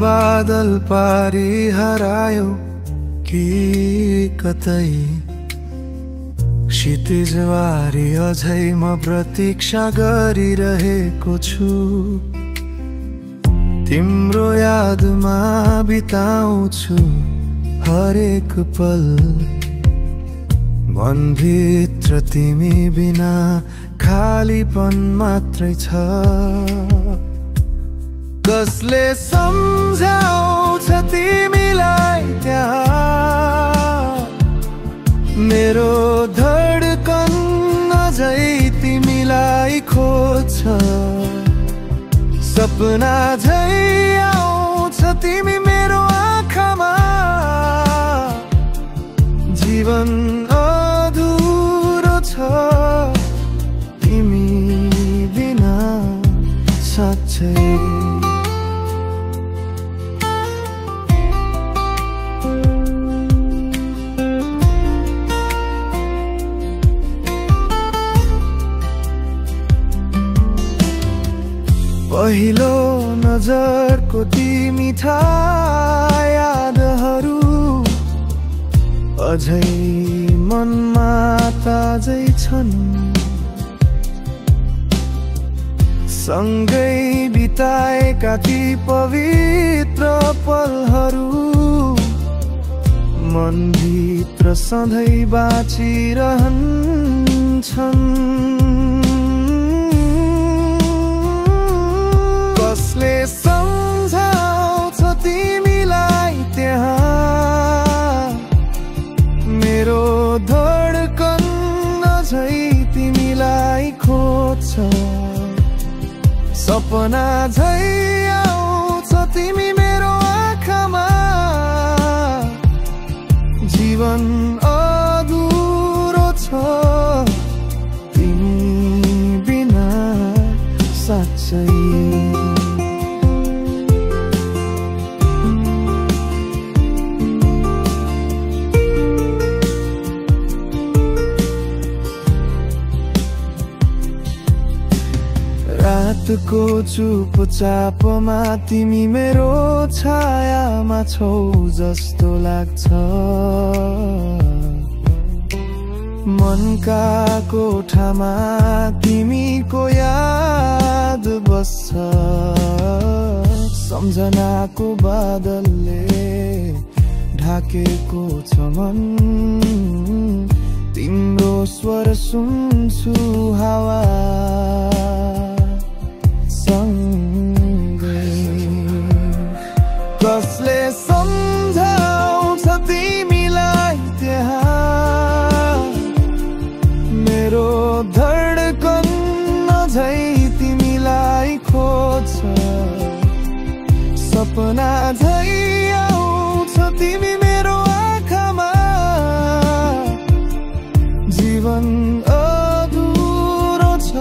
बादल पारी हरायो कि कतै क्षितिजवारी अझै म प्रतीक्षा गरिरहेको छु। तिम्रो यादमा बिताउँछु हरेक पल, मनभित्र तिमी बिना खालीपन मात्रै छ। कसले सम्झाउँछ तिमीलाई त्यहाँ, मेरो धडकन अझै तिमीलाई खोज्छ। सपना झै आउँछ तिमी मेरो आँखामा, जीवन अधुरो छ तिमी बिना साँच्चै। पहिलो नजरको ती मिठा यादहरू अझै मनमा ताजै छन्। सँगै बिताएका ती पवित्र पलहरू मनभित्र सधैँ बाँचिरहन्छन्। कसले सम्झाउँछ तिमीलाई त्यहाँ, मेरो धडकन अझै तिमीलाई खोज्छ। सपना झै आउँछ तिमी मेरो आँखामा, जीवन अधुरो छ तिमी बिना साँच्चै। रातको चुपचापमा तिमी मेरो छायामा छौ जस्तो लाग्छ। मनका कोठामा तिमीको याद बस्छ। सम्झनाको बादलले ढाकेको छ मन, तिम्रो स्वर सुन्छु हावा सँगै। कसले सम्झाउँछ तिमीलाई त्यहाँ, मेरो धडकन अझै तिमीलाई खोज्छ। सपना झै आउँछ तिमी मेरो आँखामा, जीवन अधुरो छ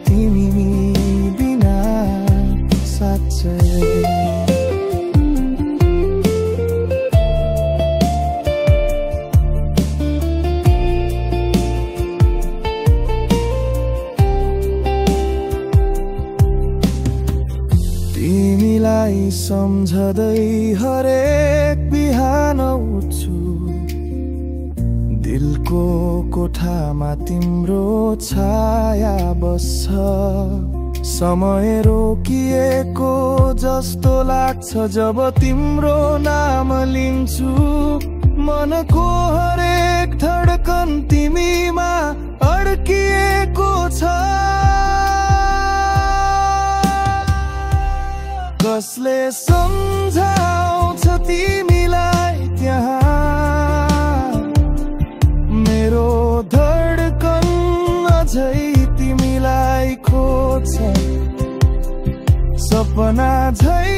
तिमी बिना साँच्चै। तिमीलाई सम्झदै हरेक बिहान उठ्छु। दिलको कोठामा तिम्रो छाया बस्छ। समय रोकिएको जस्तो लाग्छ जब तिम्रो नाम लिन्छु। मनको हरेक धडकन तिमीमा अड्किएको छ। कसले सम्झाउँछ तिमीलाई त्यहाँ, मेरो धडकन अझै तिमीलाई खोज्छ। सपना झै